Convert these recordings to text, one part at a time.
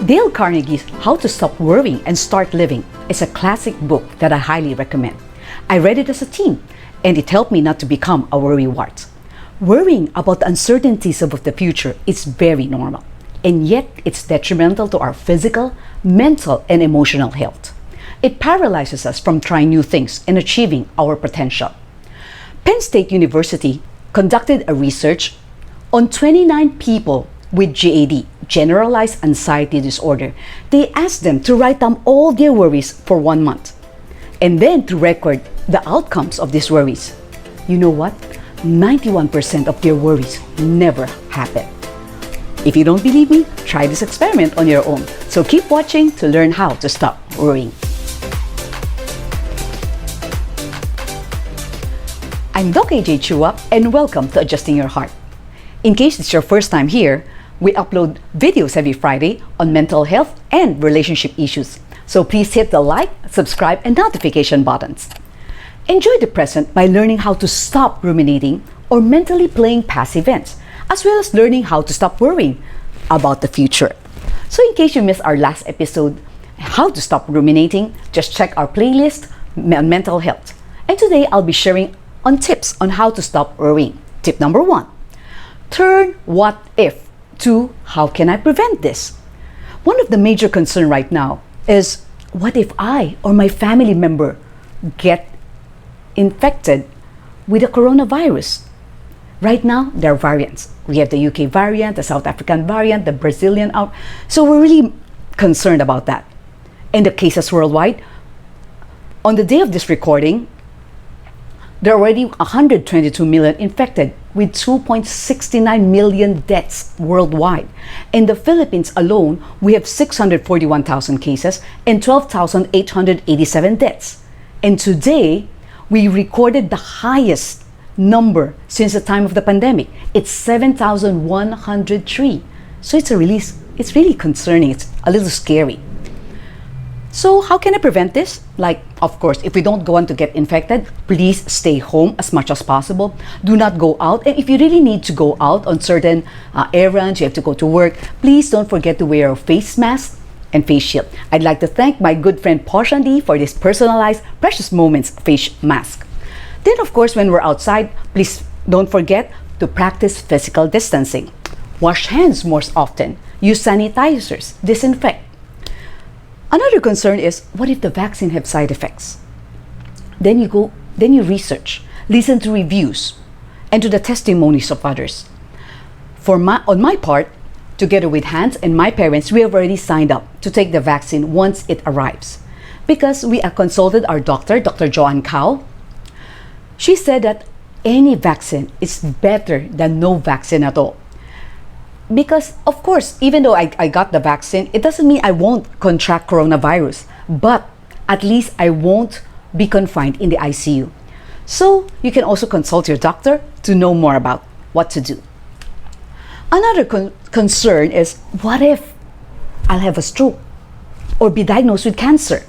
Dale Carnegie's How to Stop Worrying and Start Living is a classic book that I highly recommend. I read it as a teen, and it helped me not to become a worrywart. Worrying about the uncertainties of the future is very normal, and yet it's detrimental to our physical, mental, and emotional health. It paralyzes us from trying new things and achieving our potential. Penn State University conducted a research on 29 people with GAD, Generalized Anxiety Disorder. They asked them to write down all their worries for 1 month and then to record the outcomes of these worries. You know what? 91% of their worries never happen. If you don't believe me, try this experiment on your own. So keep watching to learn how to stop worrying. I'm Doc AJ Chua, and welcome to Adjusting Your Heart. In case it's your first time here, we upload videos every Friday on mental health and relationship issues. So please hit the like, subscribe, and notification buttons. Enjoy the present by learning how to stop ruminating or mentally playing past events, as well as learning how to stop worrying about the future. So in case you missed our last episode, How to Stop Ruminating, just check our playlist on mental health. And today I'll be sharing on tips on how to stop worrying. Tip number 1, turn what if to how can I prevent this? One of the major concerns right now is, what if I or my family member get infected with the coronavirus? Right now, there are variants. We have the UK variant, the South African variant, the Brazilian out. So we're really concerned about that. And the cases worldwide, on the day of this recording, there are already 122 million infected with 2.69 million deaths worldwide. In the Philippines alone, we have 641,000 cases and 12,887 deaths. And today, we recorded the highest number since the time of the pandemic. It's 7,103. So it's really concerning. It's a little scary. So how can I prevent this? Like, of course, if we don't go on to get infected, please stay home as much as possible. Do not go out. And if you really need to go out on certain errands, you have to go to work, please don't forget to wear a face mask and face shield. I'd like to thank my good friend Porshandi for this personalized Precious Moments face mask. Then, of course, when we're outside, please don't forget to practice physical distancing. Wash hands more often. Use sanitizers. Disinfect. Another concern is, what if the vaccine have side effects? Then you research, listen to reviews, and to the testimonies of others. On my part, together with Hans and my parents, we have already signed up to take the vaccine once it arrives. Because we have consulted our doctor, Dr. Joanne Kao. She said that any vaccine is better than no vaccine at all. Because, of course, even though I got the vaccine, it doesn't mean I won't contract coronavirus. But at least I won't be confined in the ICU. So you can also consult your doctor to know more about what to do. Another concern is, what if I'll have a stroke or be diagnosed with cancer?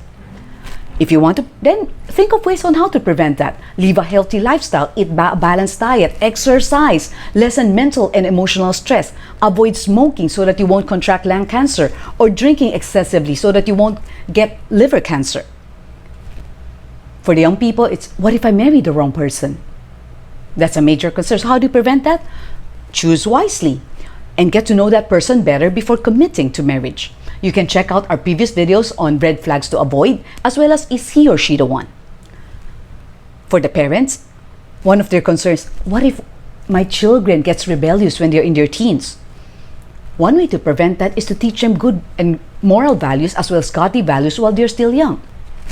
If you want to, then think of ways on how to prevent that. Live a healthy lifestyle, eat a balanced diet, exercise, lessen mental and emotional stress, avoid smoking so that you won't contract lung cancer, or drinking excessively so that you won't get liver cancer. For the young people, it's, what if I marry the wrong person? That's a major concern. So how do you prevent that? Choose wisely and get to know that person better before committing to marriage. You can check out our previous videos on red flags to avoid, as well as is he or she the one. For the parents, one of their concerns, what if my children gets rebellious when they're in their teens? One way to prevent that is to teach them good and moral values as well as godly values while they're still young.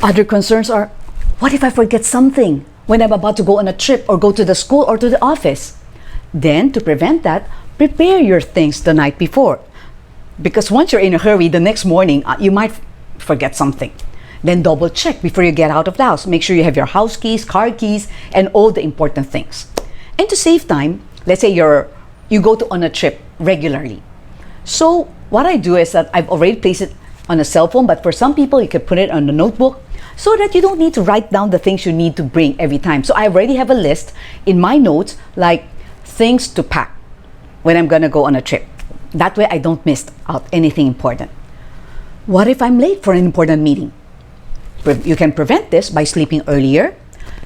Other concerns are, what if I forget something when I'm about to go on a trip or go to the school or to the office? Then, to prevent that, prepare your things the night before. Because once you're in a hurry, the next morning, you might forget something. Then double check before you get out of the house. Make sure you have your house keys, car keys, and all the important things. And to save time, let's say you go on a trip regularly. So what I do is that I've already placed it on a cell phone, but for some people, you can put it on a notebook so that you don't need to write down the things you need to bring every time. So I already have a list in my notes, like things to pack when I'm gonna go on a trip. That way I don't miss out anything important. What if I'm late for an important meeting? You can prevent this by sleeping earlier.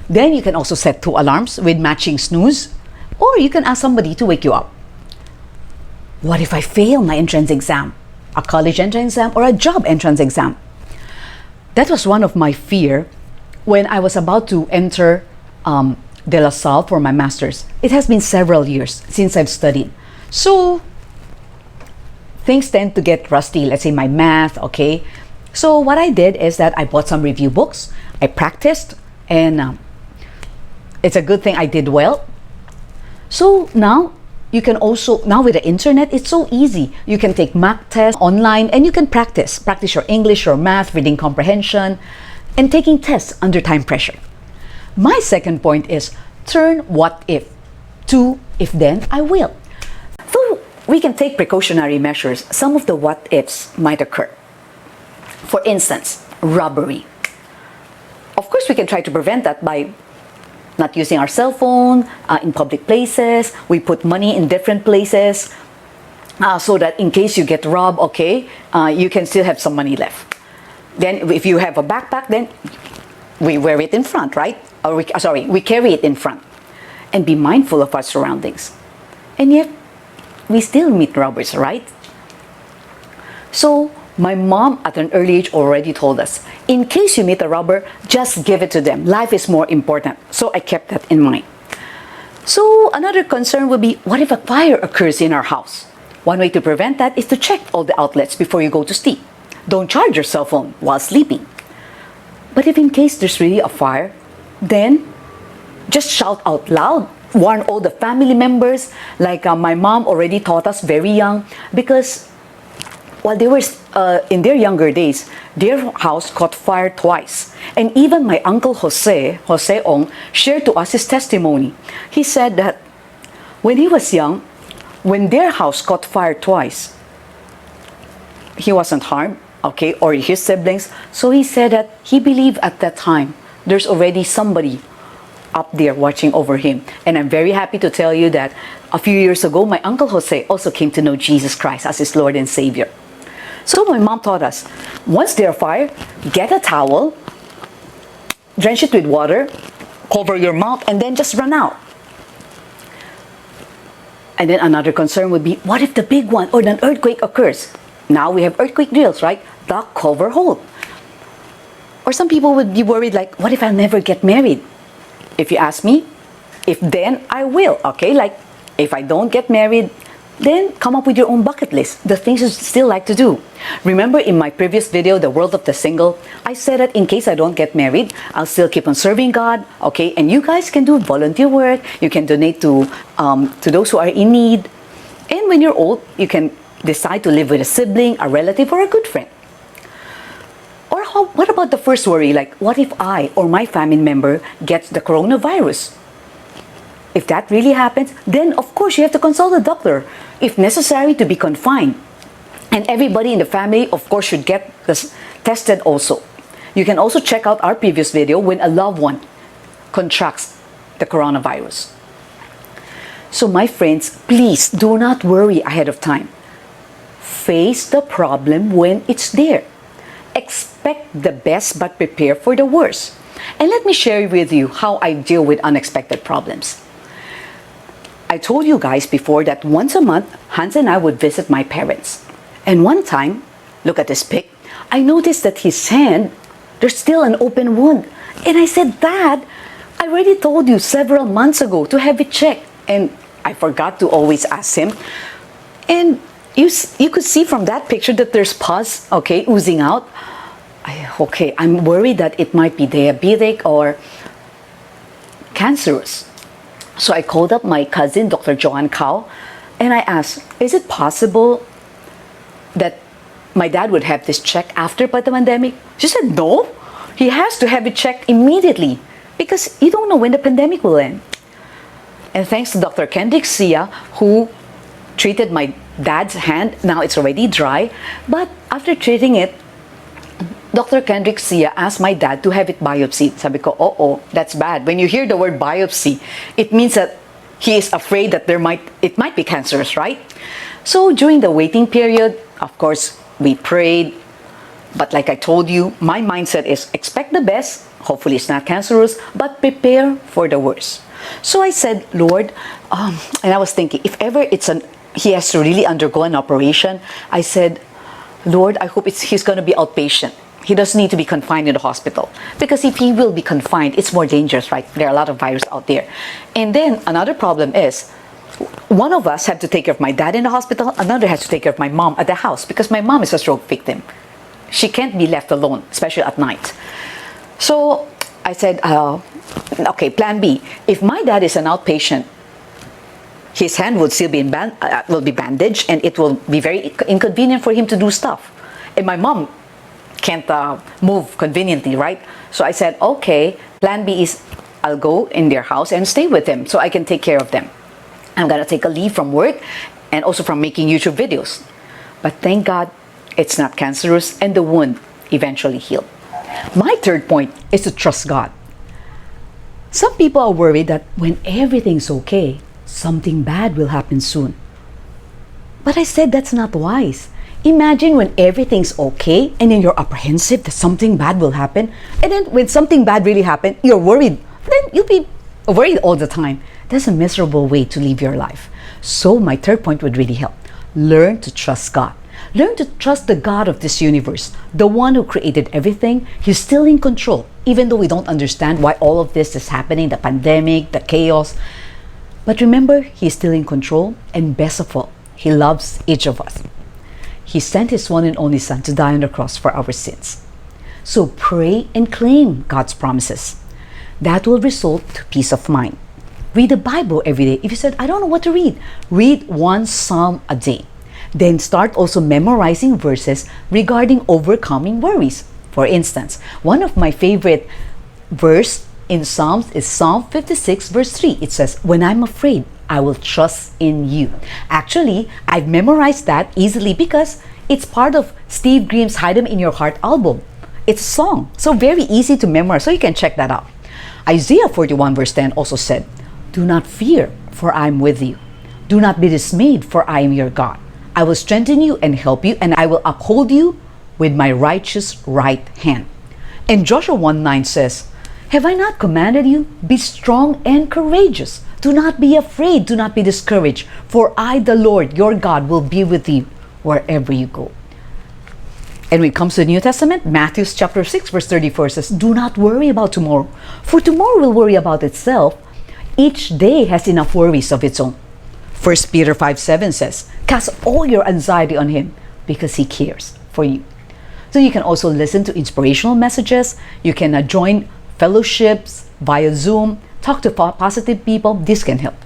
Then you can also set 2 alarms with matching snooze, or you can ask somebody to wake you up. What if I fail my entrance exam, a college entrance exam or a job entrance exam? That was one of my fear when I was about to enter De La Salle for my master's. It has been several years since I've studied. So things tend to get rusty, let's say my math, okay? So what I did is that I bought some review books, I practiced, and it's a good thing I did well. So now you can also, now with the internet, it's so easy. You can take mock tests online and you can practice your English, your math, reading comprehension, and taking tests under time pressure. My second point is turn what if to if then I will. So we can take precautionary measures. Some of the what ifs might occur. For instance, robbery. Of course, we can try to prevent that by not using our cell phone in public places. We put money in different places so that in case you get robbed, okay, you can still have some money left. Then if you have a backpack, then we wear it in front, right? Or we carry it in front. And be mindful of our surroundings. And yet, we still meet robbers, right? So, my mom at an early age already told us, in case you meet a robber, just give it to them. Life is more important. So I kept that in mind. So another concern would be, what if a fire occurs in our house? One way to prevent that is to check all the outlets before you go to sleep. Don't charge your cell phone while sleeping. But if in case there's really a fire, then just shout out loud. Warn all the family members, like my mom already taught us very young, because while they were in their younger days, their house caught fire twice. And even my uncle Jose Ong, shared to us his testimony. He said that when he was young, when their house caught fire twice, he wasn't harmed, okay, or his siblings. So he said that he believed at that time there's already somebody up there watching over him. And I'm very happy to tell you that a few years ago, my uncle Jose also came to know Jesus Christ as his Lord and Savior. So my mom taught us, once there's fire, get a towel, drench it with water, cover your mouth, and then just run out. And then another concern would be, what if the big one or an earthquake occurs? Now we have earthquake drills, right? Duck, cover, hold. Or some people would be worried like, what if I'll never get married? If you ask me, if then I will, okay? Like, if I don't get married, then come up with your own bucket list, the things you still like to do. Remember in my previous video, The World of the Single, I said that in case I don't get married, I'll still keep on serving God, okay? And you guys can do volunteer work, you can donate to those who are in need. And when you're old, you can decide to live with a sibling, a relative, or a good friend. Or what about the first worry, like what if I or my family member gets the coronavirus? If that really happens, then of course you have to consult a doctor, if necessary to be confined. And everybody in the family, of course, should get this tested also. You can also check out our previous video when a loved one contracts the coronavirus. So my friends, please do not worry ahead of time. Face the problem when it's there. Expect the best but prepare for the worst. And let me share with you how I deal with unexpected problems. I told you guys before that once a month, Hans and I would visit my parents. And one time, look at this pic, I noticed that his hand, there's still an open wound. And I said, Dad, I already told you several months ago to have it checked. And I forgot to always ask him. And you could see from that picture that there's pus, okay, oozing out. I'm worried that it might be diabetic or cancerous. So I called up my cousin, Dr. Joanne Kao, and I asked, is it possible that my dad would have this checked after the pandemic? She said, no, he has to have it checked immediately because you don't know when the pandemic will end. And thanks to Dr. Kendrick Sia, who treated my dad's hand, now it's already dry, but after treating it, Dr. Kendrick Sia asked my dad to have it biopsied. Sabi ko, oh, that's bad. When you hear the word biopsy, it means that he is afraid that it might be cancerous, right? So during the waiting period, of course, we prayed, But like I told you, my mindset is expect the best, hopefully it's not cancerous, but prepare for the worst. So I said, Lord, and I was thinking, if ever he has to really undergo an operation, I said, Lord, I hope he's going to be outpatient. He doesn't need to be confined in the hospital. Because if he will be confined, it's more dangerous, right? There are a lot of virus out there. And then another problem is, one of us had to take care of my dad in the hospital, another has to take care of my mom at the house, because my mom is a stroke victim. She can't be left alone, especially at night. So I said, okay, plan B. If my dad is an outpatient, his hand would still be will be bandaged, and it will be very inconvenient for him to do stuff. And my mom can't move conveniently, right? So I said, okay, plan B is I'll go in their house and stay with them so I can take care of them. I'm gonna take a leave from work and also from making YouTube videos. But thank God it's not cancerous and the wound eventually healed. My third point is to trust God. Some people are worried that when everything's okay, something bad will happen soon. But I said that's not wise. Imagine when everything's okay and then you're apprehensive that something bad will happen, and then when something bad really happens, you're worried. Then you'll be worried all the time. That's a miserable way to live your life. So my third point would really help. Learn to trust God. Learn to trust the God of this universe, the one who created everything. He's still in control, even though we don't understand why all of this is happening, the pandemic, the chaos. But remember, He's still in control, and best of all, He loves each of us. He sent His one and only Son to die on the cross for our sins. So pray and claim God's promises. That will result to peace of mind. Read the Bible every day. If you said, I don't know what to read one psalm a day. Then start also memorizing verses regarding overcoming worries. For instance, one of my favorite verse in Psalms is Psalm 56 verse 3. It says, when I'm afraid, I will trust in you. Actually, I've memorized that easily because it's part of Steve Grimm's Hide 'Em in Your Heart album. It's a song, so very easy to memorize, so you can check that out. Isaiah 41 verse 10 also said, do not fear, for I am with you. Do not be dismayed, for I am your God. I will strengthen you and help you, and I will uphold you with my righteous right hand. And Joshua 1:9 says, have I not commanded you? Be strong and courageous. Do not be afraid, do not be discouraged, for I, the Lord, your God, will be with you wherever you go. And when it comes to the New Testament, Matthew chapter 6 verse 34 says, do not worry about tomorrow, for tomorrow will worry about itself. Each day has enough worries of its own. 1 Peter 5:7 says, cast all your anxiety on Him because He cares for you. So you can also listen to inspirational messages. You can join fellowships via Zoom, talk to positive people. This can help.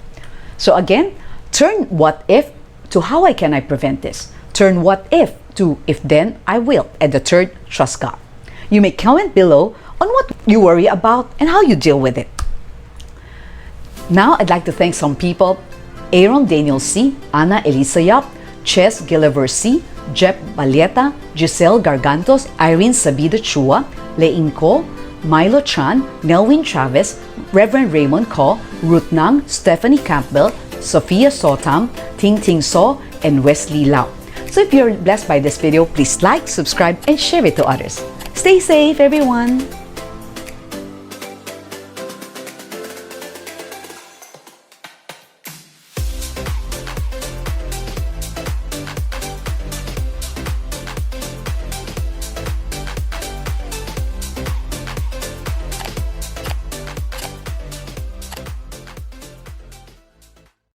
So again, turn what if to how can I prevent this? Turn what if to if then I will. And the third, trust God. You may comment below on what you worry about and how you deal with it. Now I'd like to thank some people: Aaron Daniel C., Ana Elisa Yap, Ches Gilliver C., Jep Balieta, Giselle Gargantos, Irene Sabida Chua, Lein Ko, Milo Chan, Nelwyn Chavez, Reverend Raymond Ko, Ruth Nang, Stephanie Campbell, Sophia Sotam, Ting Ting So, and Wesley Lau. So if you're blessed by this video, please like, subscribe, and share it to others. Stay safe, everyone!